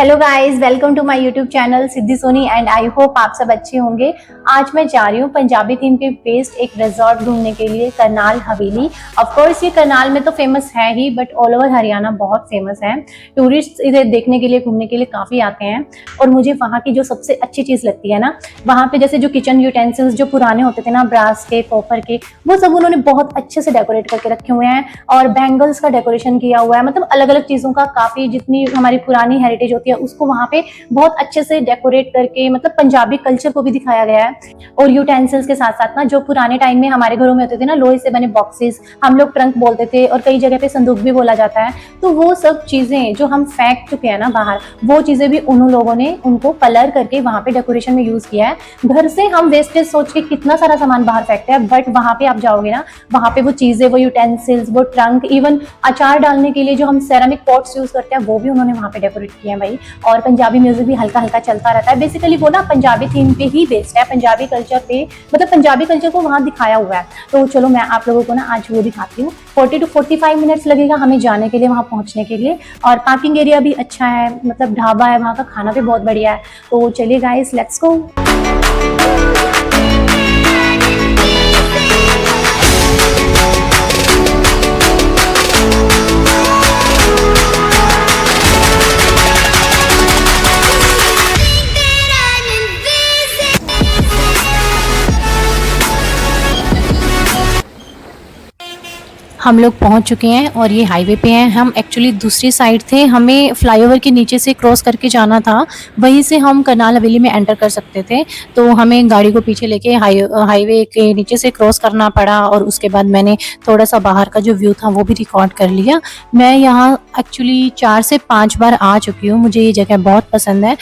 Hello guys, welcome to my YouTube channel Siddhi Soni and I hope आप सब अच्छे होंगे। आज मैं जा रही हूँ पंजाबी थीम पे बेस्ड एक रिजॉर्ट घूमने के लिए, करनाल हवेली। ऑफ कोर्स ये करनाल में तो फेमस है ही, बट ऑल ओवर हरियाणा बहुत फेमस है। टूरिस्ट इधर देखने के लिए, घूमने के लिए काफ़ी आते हैं। और मुझे वहाँ की जो सबसे अच्छी चीज़ लगती है ना, वहाँ पे जैसे जो किचन यूटेंसिल्स जो पुराने होते थे ना, ब्रास के, कॉपर के, वो सब उन्होंने बहुत अच्छे से डेकोरेट करके रखे हुए हैं। और बैंगल्स का डेकोरेशन किया हुआ है, मतलब अलग अलग चीज़ों का, काफ़ी जितनी हमारी पुरानी हेरिटेज होती है उसको वहाँ पे बहुत अच्छे से डेकोरेट करके, मतलब पंजाबी कल्चर को भी दिखाया गया है। और यूटेंसिल्स के साथ साथ ना, जो पुराने टाइम में हमारे घरों में होते थे ना, लोहे से बने बॉक्सेस, हम लोग ट्रंक बोलते थे और कई जगह पे संदूक भी बोला जाता है। तो वो सब चीजें जो हम फेंक चुके हैं ना बाहर, वो चीजें भी उन लोगों ने उनको कलर करके वहाँ पे डेकोरेशन में यूज किया है। घर से हम वेस्टेज सोच के कितना सारा सामान बाहर फेंकते हैं, बट वहाँ पे आप जाओगे ना, वहाँ पे वो चीजें, वो यूटेंसिल्स, वो ट्रंक, इवन अचार डालने के लिए जो हम सेरामिक पॉट्स यूज करते हैं, वो भी उन्होंने वहाँ पे डेकोरेट किए हैं भाई। और पंजाबी म्यूजिक भी हल्का हल्का चलता रहता है। बेसिकली वो ना पंजाबी थीम पे ही बेस्ड है, पंजाबी कल्चर पे, मतलब पंजाबी कल्चर को वहाँ दिखाया हुआ है। तो चलो मैं आप लोगों को ना आज वो दिखाती हूँ। 40 to 45 मिनट्स लगेगा हमें जाने के लिए, वहाँ पहुँचने के लिए। और पार्किंग एरिया भी अच्छा है, मतलब ढाबा है, वहाँ का खाना भी बहुत बढ़िया है। तो चलिए गाइस, लेट्स गो। हम लोग पहुंच चुके हैं और ये हाईवे पे हैं। हम एक्चुअली दूसरी साइड थे, हमें फ्लाईओवर के नीचे से क्रॉस करके जाना था, वहीं से हम करनाल हवेली में एंटर कर सकते थे। तो हमें गाड़ी को पीछे लेके हाईवे के नीचे से क्रॉस करना पड़ा। और उसके बाद मैंने थोड़ा सा बाहर का जो व्यू था वो भी रिकॉर्ड कर लिया। मैं यहाँ एक्चुअली 4 से 5 बार आ चुकी हूँ, मुझे ये जगह बहुत पसंद है।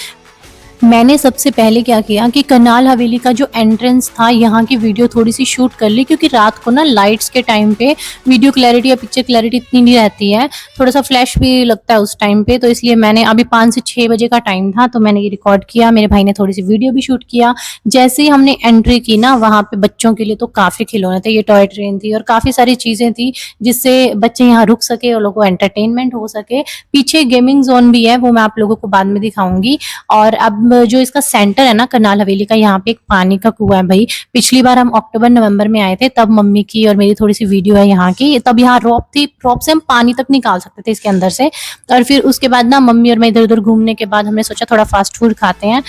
मैंने सबसे पहले क्या किया कि करनाल हवेली का जो एंट्रेंस था, यहाँ की वीडियो थोड़ी सी शूट कर ली, क्योंकि रात को ना लाइट्स के टाइम पे वीडियो क्लैरिटी या पिक्चर क्लैरिटी इतनी नहीं रहती है, थोड़ा सा फ्लैश भी लगता है उस टाइम पे। तो इसलिए मैंने, अभी 5 से 6 बजे का टाइम था, तो मैंने ये रिकॉर्ड किया। मेरे भाई ने थोड़ी सी वीडियो भी शूट किया। जैसे ही हमने एंट्री की ना, वहाँ पे बच्चों के लिए तो काफ़ी खिलौने थे, ये टॉय ट्रेन थी और काफ़ी सारी चीज़ें थी जिससे बच्चे यहाँ रुक सके और लोगों को एंटरटेनमेंट हो सके। पीछे गेमिंग जोन भी है, वो मैं आप लोगों को बाद में दिखाऊंगी। और अब जो इसका सेंटर है ना करनाल हवेली का, यहाँ पे एक पानी का कुआं है भाई। पिछली बार हम अक्टूबर नवंबर में आए थे, तब मम्मी की और मेरी थोड़ी सी वीडियो है यहाँ की। तब यहाँ रोप थी, रोप से हम पानी तक निकाल सकते थे इसके अंदर से। और फिर उसके बाद ना मम्मी और मैं इधर उधर घूमने के बाद हमने सोचा थोड़ा फास्ट फूड खाते हैं।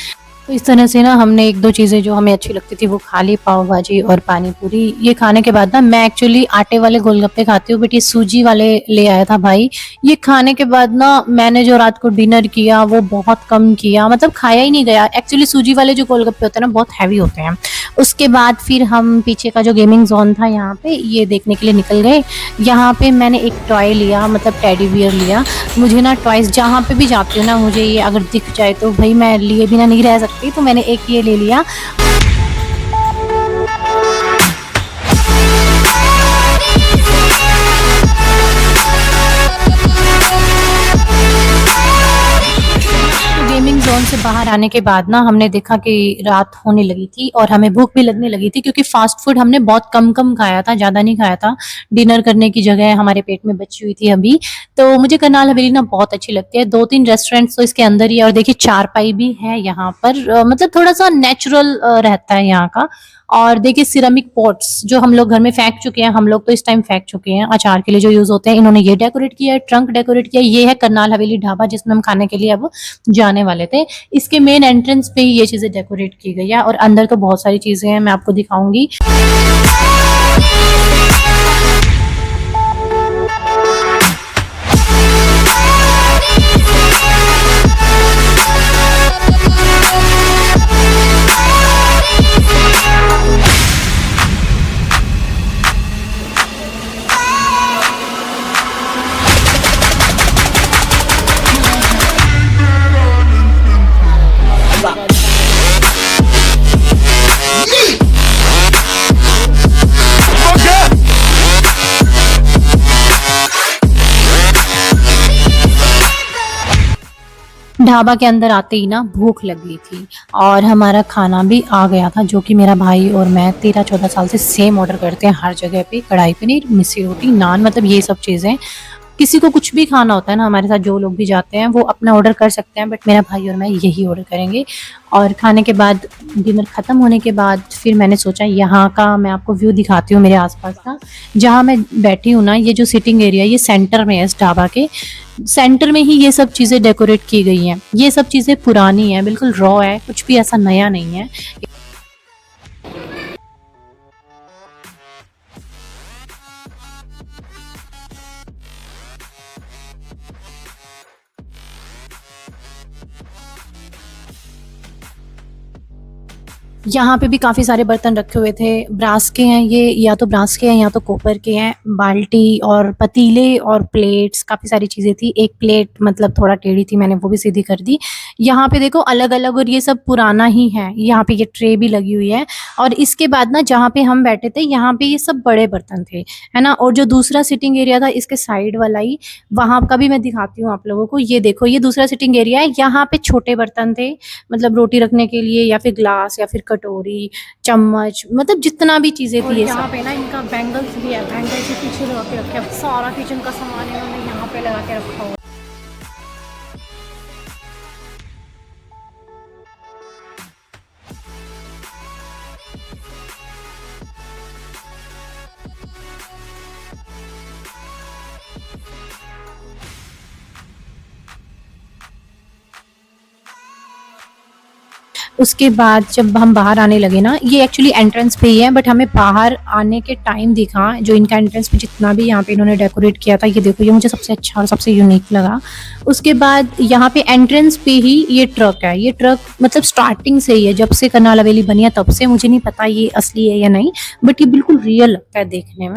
तो इस तरह से ना हमने 1-2 चीज़ें जो हमें अच्छी लगती थी वो खा ली, पाव भाजी और पानी पूरी। ये खाने के बाद ना, मैं एक्चुअली आटे वाले गोलगप्पे खाती हूँ, बट ये सूजी वाले ले आया था भाई। ये खाने के बाद ना, मैंने जो रात को डिनर किया वो बहुत कम किया, मतलब खाया ही नहीं गया। एक्चुअली सूजी वाले जो गोलगप्पे होते हैं ना, बहुत हैवी होते हैं। उसके बाद फिर हम पीछे का जो गेमिंग जोन था यहाँ पे, ये देखने के लिए निकल गए। यहाँ पे मैंने एक टॉय लिया, मतलब टेडी बियर लिया। मुझे ना टॉयज जहाँ पे भी जाती हूँ ना, मुझे ये अगर दिख जाए तो भाई मैं लिए बिना नहीं रह सकती, तो मैंने एक ये ले लिया। गेमिंग जोन से बाहर आने के बाद ना, हमने देखा कि रात होने लगी थी और हमें भूख भी लगने लगी थी, क्योंकि फास्ट फूड हमने बहुत कम कम खाया था, ज़्यादा नहीं खाया था। डिनर करने की जगह हमारे पेट में बची हुई थी अभी। तो मुझे करनाल हवेली ना बहुत अच्छी लगती है। 2-3 रेस्टोरेंट्स तो इसके अंदर ही है। और देखिए चारपाई भी है यहाँ पर, मतलब थोड़ा सा नेचुरल रहता है यहाँ का। और देखिए सिरेमिक पॉट्स जो हम लोग घर में फेंक चुके हैं, हम लोग तो इस टाइम फेंक चुके हैं, अचार के लिए जो यूज होते हैं, इन्होंने ये डेकोरेट किया है, ट्रंक डेकोरेट किया है। ये है करनाल हवेली ढाबा, जिसमें हम खाने के लिए अब जाने वाले थे। इसके मेन एंट्रेंस पे ही ये चीजें डेकोरेट की गई है, और अंदर तो बहुत सारी चीजें हैं, मैं आपको दिखाऊंगी। ढाबा के अंदर आते ही ना भूख लगी थी और हमारा खाना भी आ गया था, जो कि मेरा भाई और मैं 13-14 साल से सेम ऑर्डर करते हैं हर जगह पे। कढ़ाई पनीर, मिस्सी रोटी, नान, मतलब ये सब चीज़ें। किसी को कुछ भी खाना होता है ना, हमारे साथ जो लोग भी जाते हैं वो अपना ऑर्डर कर सकते हैं, बट मेरा भाई और मैं यही ऑर्डर करेंगे। और खाने के बाद, डिनर ख़त्म होने के बाद फिर मैंने सोचा यहाँ का मैं आपको व्यू दिखाती हूँ मेरे आसपास का। जहाँ मैं बैठी हूँ ना, ये जो सिटिंग एरिया ये सेंटर में है, इस ढाबा के सेंटर में ही ये सब चीज़ें डेकोरेट की गई हैं। ये सब चीज़ें पुरानी हैं, बिल्कुल रॉ है, कुछ भी ऐसा नया नहीं है। यहाँ पे भी काफ़ी सारे बर्तन रखे हुए थे, ब्रास के हैं ये, या तो ब्रास के हैं या तो कॉपर के हैं। बाल्टी और पतीले और प्लेट्स, काफ़ी सारी चीज़ें थी। एक प्लेट मतलब थोड़ा टेढ़ी थी, मैंने वो भी सीधी कर दी। यहाँ पे देखो अलग-अलग, और ये सब पुराना ही है। यहाँ पे ये ट्रे भी लगी हुई है। और इसके बाद ना जहाँ पे हम बैठे थे, यहाँ पे ये सब बड़े बर्तन थे, है ना? और जो दूसरा सिटिंग एरिया था इसके साइड वाला ही, वहाँ का भी मैं दिखाती हूँ आप लोगों को। ये देखो, ये दूसरा सिटिंग एरिया है, यहाँ पे छोटे बर्तन थे, मतलब रोटी रखने के लिए, या फिर ग्लास या फिर कटोरी, चम्मच, मतलब जितना भी चीज़ें थी ये यहाँ सब। पे ना इनका बैंगल्स भी है, बैंगल के पीछे लगा के रखे हैं। सारा किचन का सामान इन्होंने यहाँ पे लगा के रखा हुआ है। उसके बाद जब हम बाहर आने लगे ना, ये एक्चुअली एंट्रेंस पे ही है, बट हमें बाहर आने के टाइम दिखा जो इनका एंट्रेंस पे जितना भी यहाँ पे इन्होंने डेकोरेट किया था, ये देखो, ये मुझे सबसे अच्छा और सबसे यूनिक लगा। उसके बाद यहाँ पे एंट्रेंस पे ही ये ट्रक है। ये ट्रक मतलब स्टार्टिंग से ही है, जब से करनाल हवेली बनी है तब से। मुझे नहीं पता ये असली है या नहीं, बट ये बिल्कुल रियल लगता है देखने में।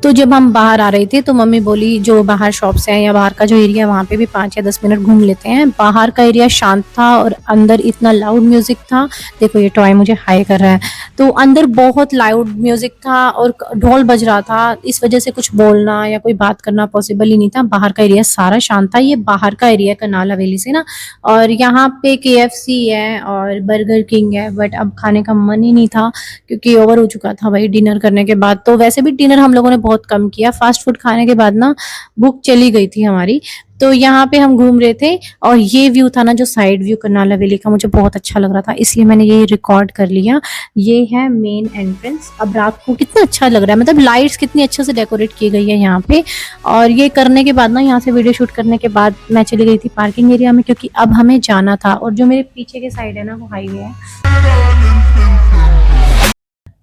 तो जब हम बाहर आ रहे थे तो मम्मी बोली जो बाहर शॉप्स हैं या बाहर का जो एरिया है वहाँ पे भी 5 या 10 मिनट घूम लेते हैं। बाहर का एरिया शांत था और अंदर इतना लाउड म्यूजिक था। देखो ये टॉय मुझे हाई कर रहा है। तो अंदर बहुत लाउड म्यूजिक था और ढोल बज रहा था, इस वजह से कुछ बोलना या कोई बात करना पॉसिबल ही नहीं था। बाहर का एरिया सारा शांत था। ये बाहर का एरिया करनाल हवेली से ना, और यहाँ पे KFC है और बर्गर किंग है, बट अब खाने का मन ही नहीं था क्योंकि ओवर हो चुका था भाई डिनर करने के बाद। तो वैसे भी डिनर हम लोगों ने बहुत कम किया, फास्ट फूड खाने के बाद ना भूख चली गई थी हमारी। तो यहाँ पे हम घूम रहे थे और ये व्यू था ना, जो साइड व्यू करनाल हवेली का, मुझे बहुत अच्छा लग रहा था, इसलिए मैंने ये रिकॉर्ड कर लिया। ये है मेन एंट्रेंस। अब रात को कितना अच्छा लग रहा है, मतलब लाइट्स कितनी अच्छे से डेकोरेट की गई है यहाँ पे। और ये करने के बाद ना, यहाँ से वीडियो शूट करने के बाद मैं चली गई थी पार्किंग एरिया में, क्योंकि अब हमें जाना था। और जो मेरे पीछे के साइड है ना, वो हाईवे है।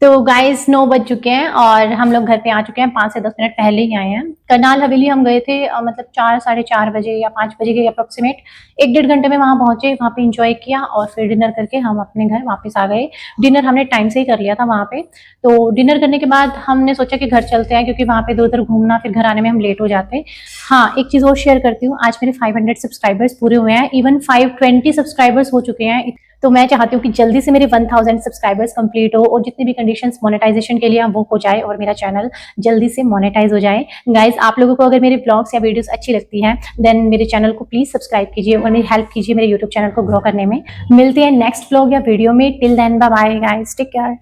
तो गाइस 9 बज चुके हैं और हम लोग घर पे आ चुके हैं। 5 से 10 मिनट पहले ही आए हैं। करनाल हवेली हम गए थे मतलब 4 साढ़े 4 बजे या 5 बजे के अप्रोक्सीमेट। 1 डेढ़ घंटे में वहां पहुंचे, वहां पे इंजॉय किया और फिर डिनर करके हम अपने घर वापस आ गए। डिनर हमने टाइम से ही कर लिया था वहां पे। तो डिनर करने के बाद हमने सोचा कि घर चलते हैं, क्योंकि वहां पे इधर उधर घूमना फिर घर आने में हम लेट हो जाते। हाँ, एक चीज और शेयर करती हूँ, आज मेरे 500 सब्सक्राइबर्स पूरे हुए हैं, इवन 520 सब्सक्राइबर्स हो चुके हैं। तो मैं चाहती हूँ कि जल्दी से मेरे 1000 सब्सक्राइबर्स कंप्लीट हो और जितनी भी कंडीशंस मोनेटाइजेशन के लिए वो हो जाए और मेरा चैनल जल्दी से मोनेटाइज हो जाए। गाइज, आप लोगों को अगर मेरे ब्लॉग्स या वीडियोस अच्छी लगती हैं देन मेरे चैनल को प्लीज सब्सक्राइब कीजिए और मेरी हेल्प कीजिए मेरे यूट्यूब चैनल को ग्रो करने में। मिलते हैं नेक्स्ट ब्लॉग या वीडियो में। Till then bye bye guys, take care.